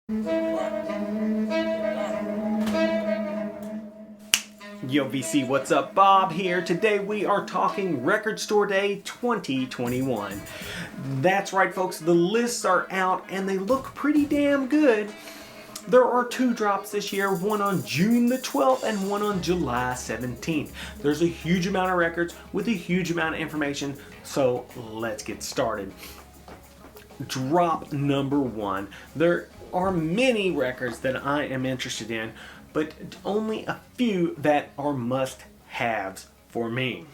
Yo VC, what's up? Bob here. Today we are talking Record Store Day 2021. That's right folks, the lists are out and they look pretty damn good. There are two drops this year, one on June the 12th and one on July 17th. There's a huge amount of records with a huge amount of information, so let's get started. Drop number one. There are many records that I am interested in, but only a few that are must-haves for me.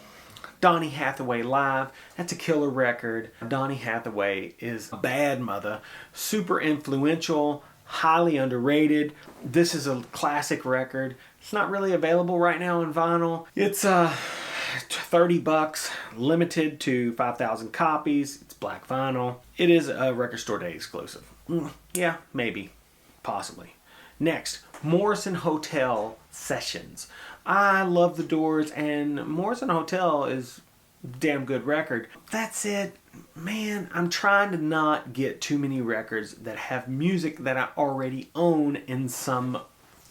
Donny Hathaway Live, that's a killer record. Donny Hathaway is a bad mother, super influential, highly underrated. This is a classic record. It's not really available right now in vinyl. It's $30, limited to 5,000 copies. It's black vinyl. It is a Record Store Day exclusive. Yeah, maybe, possibly. Next, Morrison Hotel Sessions. I love the Doors, and Morrison Hotel is a damn good record. That's it. Man, I'm trying to not get too many records that have music that I already own in some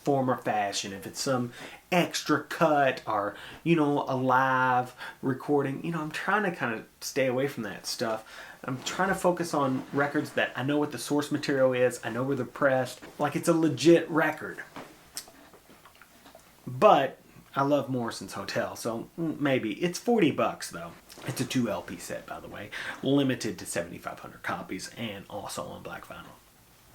form or fashion. If it's some extra cut or, a live recording, I'm trying to kind of stay away from that stuff. I'm trying to focus on records that I know what the source material is, I know where they're pressed, like it's a legit record. But I love Morrison's Hotel, so maybe. It's $40 though. It's a 2 LP set, by the way, limited to 7,500 copies and also on black vinyl.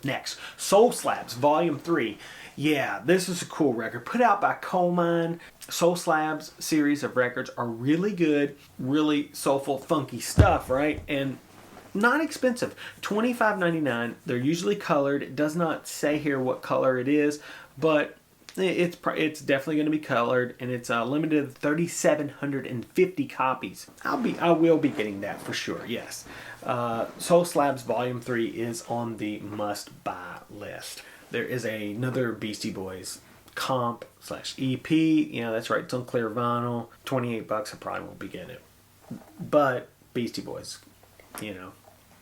Next, Soul Slabs Volume 3. Yeah, this is a cool record. Put out by Coal Mine. Soul Slabs series of records are really good, really soulful, funky stuff, right? And not expensive. $25.99. They're usually colored. It does not say here what color it is, but it's definitely going to be colored, and it's limited to 3,750 copies. I will be getting that for sure. Yes. Soul Slabs Volume 3 is on the must-buy list. There is another Beastie Boys comp/EP. Yeah, that's right. It's on clear vinyl. $28. I probably won't be getting it. But Beastie Boys,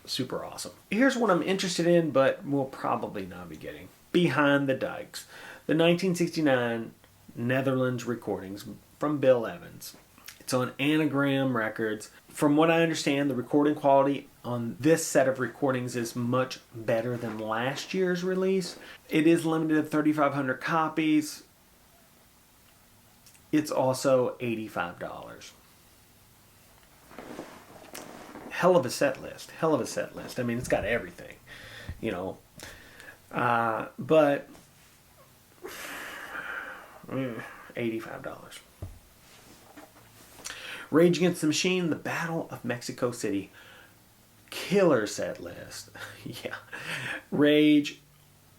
super awesome. Here's what I'm interested in, but will probably not be getting. Behind the Dikes. The 1969 Netherlands recordings from Bill Evans. It's on Anagram Records. From what I understand, the recording quality on this set of recordings is much better than last year's release. It is limited to 3,500 copies. It's also $85. Hell of a set list. Hell of a set list. I mean, it's got everything, but $85. Rage Against the Machine, The Battle of Mexico City. Killer set list. Yeah. Rage,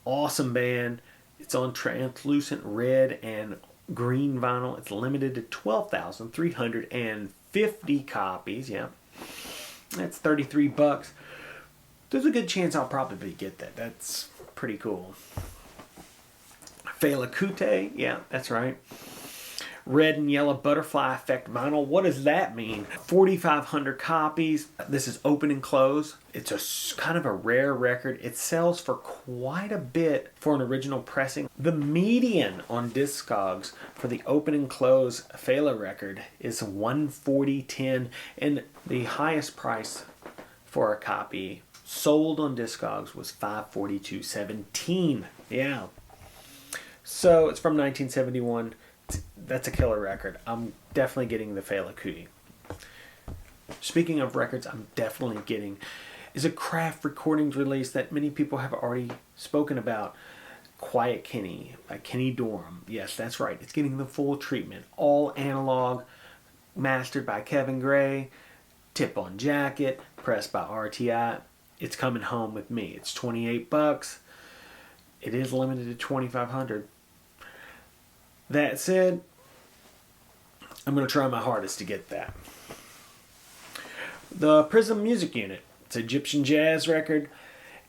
awesome band. It's on translucent red and green vinyl. It's limited to 12,350 copies. Yeah. That's $33. There's a good chance I'll probably get that. That's pretty cool. Fela Kuti, yeah, that's right. Red and Yellow Butterfly Effect vinyl. What does that mean? 4,500 copies. This is open and close. It's a kind of a rare record. It sells for quite a bit for an original pressing. The median on Discogs for the open and close Fela record is $140.10, and the highest price for a copy sold on Discogs was $542.17. Yeah. So it's from 1971. That's a killer record. I'm definitely getting the Fela Kuti. Speaking of records, I'm definitely getting is a Craft Recordings release that many people have already spoken about. Quiet Kenny by Kenny Dorham. Yes, that's right. It's getting the full treatment. All analog, mastered by Kevin Gray, tip-on jacket, pressed by RTI. It's coming home with me. It's $28. It is limited to 2,500. That said, I'm going to try my hardest to get that. The Prism Music Unit. It's an Egyptian jazz record.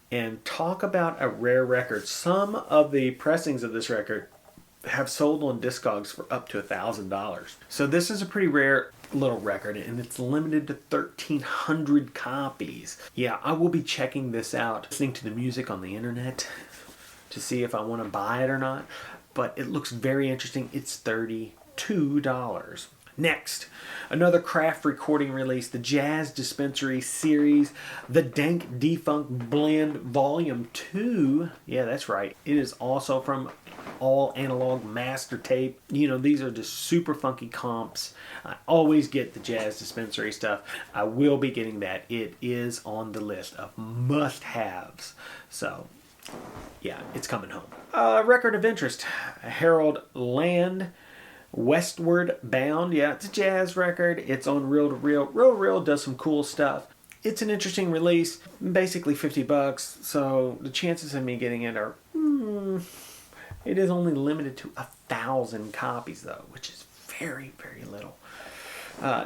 And talk about a rare record. Some of the pressings of this record have sold on Discogs for up to $1,000. So this is a pretty rare little record, and it's limited to 1,300 copies. Yeah, I will be checking this out, listening to the music on the internet. to see if I want to buy it or not. But it looks very interesting. It's $32. Next, another craft recording release, the Jazz Dispensary Series, the Dank Defunct Blend Volume 2. Yeah, that's right. It is also from All Analog Master Tape. You know, these are just super funky comps. I always get the Jazz Dispensary stuff. I will be getting that. It is on the list of must-haves. So, yeah, it's coming home. Record of interest, Harold Land, Westward Bound. Yeah, it's a jazz record. It's on Reel to Reel. Reel to Reel does some cool stuff. It's an interesting release. Basically $50. So the chances of me getting it are... it is only limited to 1,000 copies though, which is very, very little.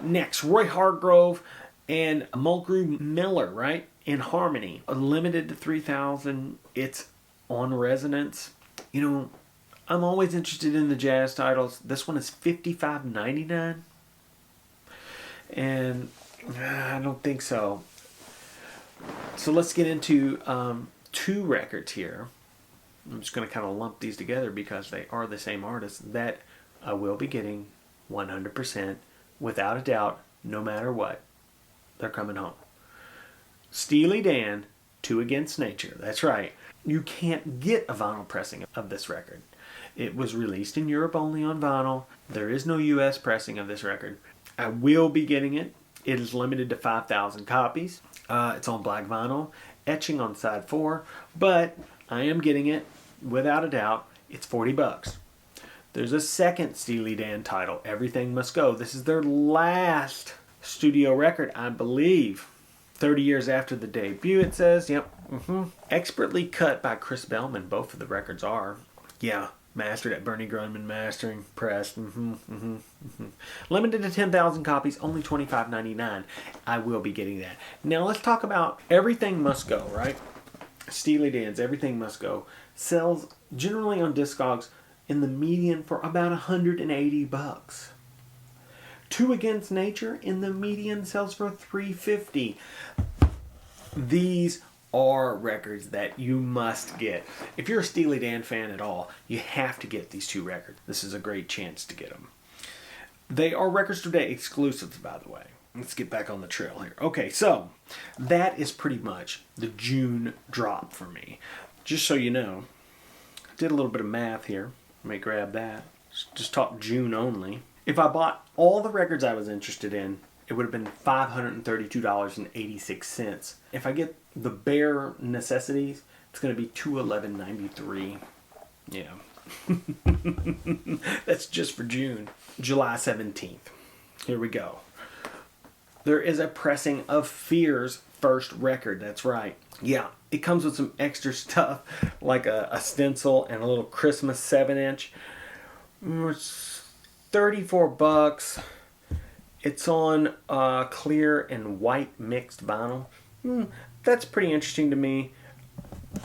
Next, Roy Hargrove and Mulgrew Miller, right? In Harmony. Limited to 3,000. It's on Resonance. You know, I'm always interested in the jazz titles. This one is $55.99. And I don't think so. So let's get into two records here. I'm just going to kind of lump these together because they are the same artist that I will be getting 100% without a doubt, no matter what. They're coming home. Steely Dan, Two Against Nature. That's right. You can't get a vinyl pressing of this record. It was released in Europe only on vinyl. There is no US pressing of this record. I will be getting it. It is limited to 5,000 copies. It's on black vinyl, etching on side 4, but I am getting it without a doubt. It's $40. There's a second Steely Dan title, Everything Must Go. This is their last studio record, I believe. 30 years after the debut, it says. Yep. Expertly cut by Chris Bellman. Both of the records are. Yeah. Mastered at Bernie Grundman Mastering. Pressed. Limited to 10,000 copies. Only $25.99. I will be getting that. Now let's talk about Everything Must Go, right? Steely Dan's Everything Must Go sells generally on Discogs in the median for about $180. Two Against Nature in the median sells for $350. These are records that you must get. If you're a Steely Dan fan at all, you have to get these two records. This is a great chance to get them. They are Records Today exclusives, by the way. Let's get back on the trail here. Okay, so that is pretty much the June drop for me. Just so you know, I did a little bit of math here. Let me grab that. Just talk June only. If I bought all the records I was interested in, it would have been $532.86. If I get the bare necessities, it's going to be $211.93. Yeah. That's just for June. July 17th. Here we go. There is a pressing of Fear's first record. That's right. Yeah, it comes with some extra stuff like a stencil and a little Christmas 7-inch. It's $34. It's on clear and white mixed vinyl. That's pretty interesting to me.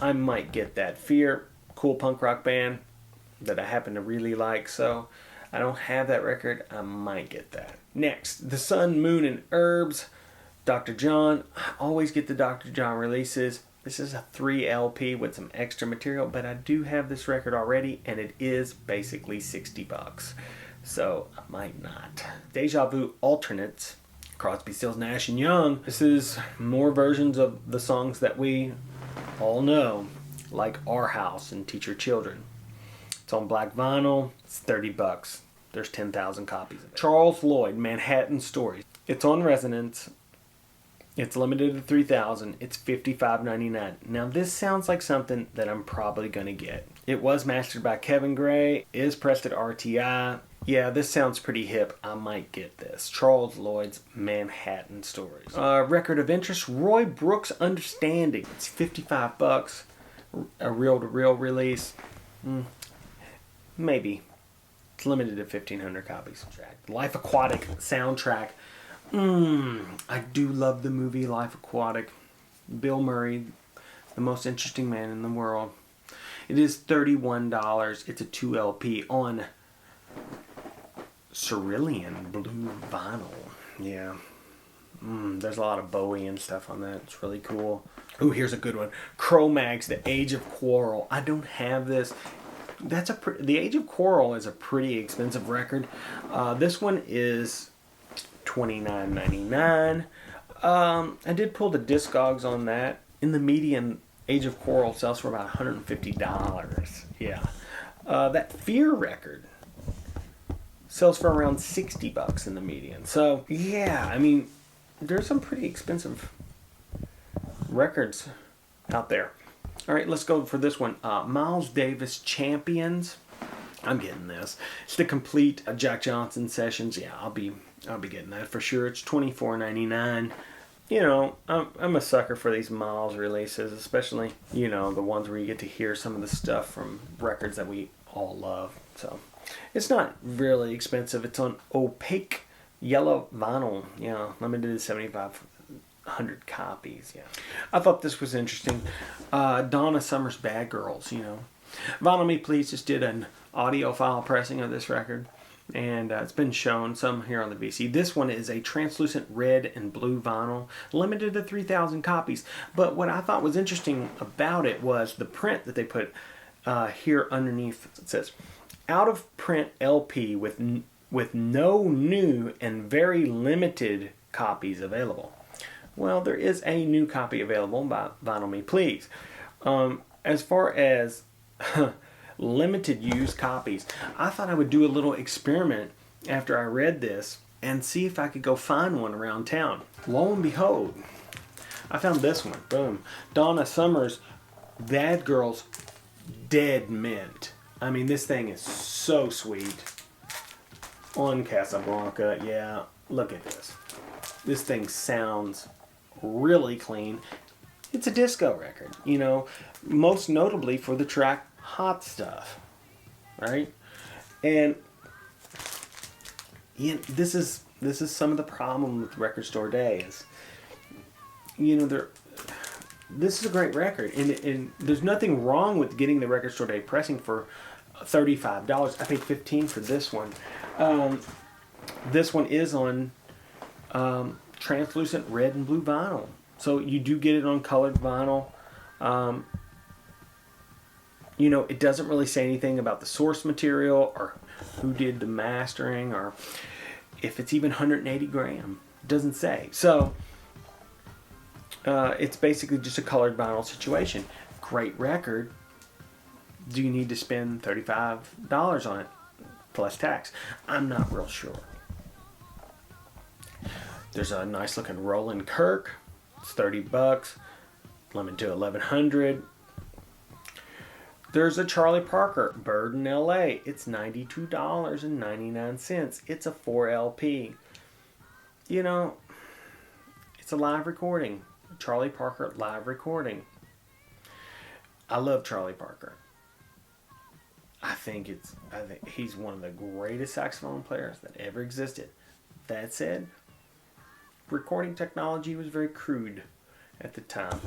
I might get that. Fear, cool punk rock band that I happen to really like, so I don't have that record. I might get that. Next, The Sun, Moon, and Herbs, Dr. John. I always get the Dr. John releases. This is a 3 LP with some extra material, but I do have this record already, and it is basically $60. So I might not. Deja Vu Alternates, Crosby, Stills, Nash & Young. This is more versions of the songs that we all know, like Our House and Teach Your Children. It's on black vinyl. It's $30. There's 10,000 copies of it. Charles Lloyd, Manhattan Stories. It's on Resonance. It's limited to 3,000. It's $55.99. Now this sounds like something that I'm probably going to get. It was mastered by Kevin Gray. Is pressed at RTI. Yeah, this sounds pretty hip. I might get this. Charles Lloyd's Manhattan Stories. Record of interest, Roy Brooks Understanding. It's $55. A reel-to-reel release. Maybe. It's limited to 1,500 copies. Life Aquatic soundtrack. I do love the movie Life Aquatic. Bill Murray, the most interesting man in the world. It is $31. It's a 2 LP on Cerulean blue vinyl. Yeah. There's a lot of Bowie and stuff on that. It's really cool. Ooh, here's a good one. Cro-Mags, The Age of Quarrel. I don't have this. The Age of Quarrel is a pretty expensive record. This one is $29.99. I did pull the Discogs on that. In the median, Age of Quarrel sells for about $150. Yeah. That Fear record sells for around $60 in the median. So, yeah, I mean, there's some pretty expensive records out there. All right, let's go for this one. Miles Davis Champions. I'm getting this. It's the complete Jack Johnson sessions. Yeah, I'll be getting that for sure. It's $24.99. You know, I'm a sucker for these Miles releases, especially, you know, the ones where you get to hear some of the stuff from records that we all love. So, it's not really expensive. It's on opaque yellow vinyl. Yeah, limited to 7,500 copies. Yeah, I thought this was interesting. Donna Summer's Bad Girls. You know, Vinyl Me Please just did an audiophile pressing of this record, and it's been shown some here on the VC. This one is a translucent red and blue vinyl, limited to 3,000 copies. But what I thought was interesting about it was the print that they put here underneath. It says, "Out of print LP with no new and very limited copies available." Well, there is a new copy available by Vinyl Me Please. As far as limited use copies, I thought I would do a little experiment after I read this and see if I could go find one around town. Lo and behold, I found this one. Boom. Donna Summer's Bad Girls Dead Mint. I mean, this thing is so sweet. On Casablanca, yeah, look at this. This thing sounds really clean. It's a disco record, you know, most notably for the track Hot Stuff, right? And you know, this is some of the problem with Record Store Day is, you know, this is a great record, and there's nothing wrong with getting the Record Store Day pressing for $35. I paid $15 for this one. This one is on translucent red and blue vinyl, so you do get it on colored vinyl. You know, it doesn't really say anything about the source material or who did the mastering or if it's even 180 gram. It doesn't say. So it's basically just a colored vinyl situation. Great record. Do you need to spend $35 on it plus tax? I'm not real sure. There's a nice looking Roland Kirk. It's $30. Limited to 1,100. There's a Charlie Parker Bird in LA. It's $92.99. It's a 4 LP. You know, it's a live recording. Charlie Parker live recording. I love Charlie Parker. I think he's one of the greatest saxophone players that ever existed. That said, recording technology was very crude at the time.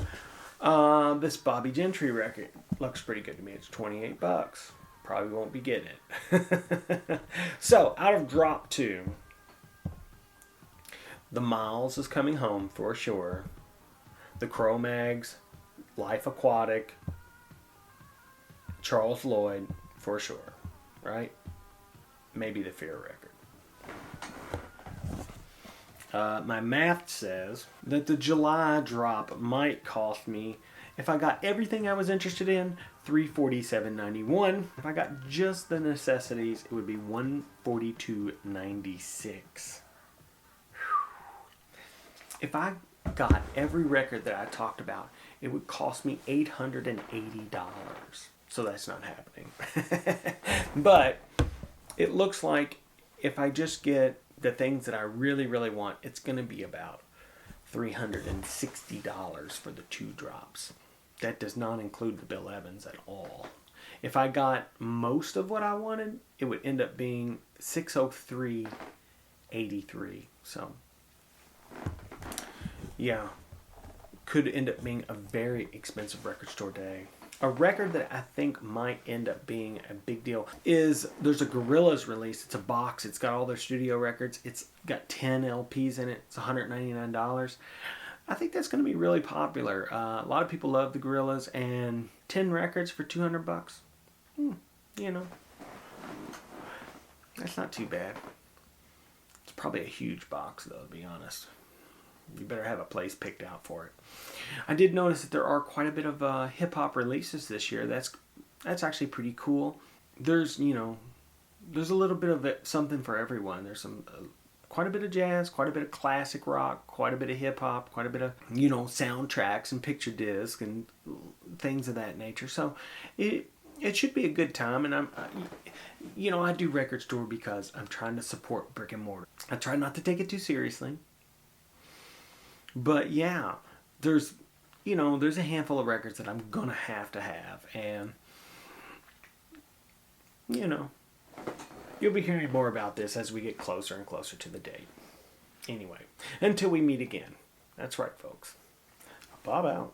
This Bobby Gentry record looks pretty good to me. It's $28. Probably won't be getting it. So, out of drop 2, the Miles is Coming Home for sure. The Cro-Mags, Life Aquatic, Charles Lloyd for sure, right? Maybe the Fear record. My math says that the July drop might cost me, if I got everything I was interested in, $347.91. If I got just the necessities, it would be $142.96. If I got every record that I talked about, it would cost me $880. So that's not happening. But it looks like if I just get the things that I really, really want, it's going to be about $360 for the 2 drops. That does not include the Bill Evans at all. If I got most of what I wanted, it would end up being $603.83. So, yeah, could end up being a very expensive Record Store Day. A record that I think might end up being a big deal is there's a Gorillaz release. It's a box. It's got all their studio records. It's got 10 LPs in it. It's $199. I think that's going to be really popular. A lot of people love the Gorillaz, and 10 records for $200. You know, that's not too bad. It's probably a huge box, though, to be honest. You better have a place picked out for it. I did notice that there are quite a bit of hip-hop releases this year. That's actually pretty cool. There's a little bit of something for everyone. There's quite a bit of jazz, quite a bit of classic rock, quite a bit of hip-hop, quite a bit of soundtracks and picture discs and things of that nature. So it should be a good time. And I do Record Store because I'm trying to support brick and mortar. I try not to take it too seriously. But yeah, there's a handful of records that I'm gonna have to have, and you'll be hearing more about this as we get closer and closer to the date. Anyway, until we meet again. That's right, folks. Bob out.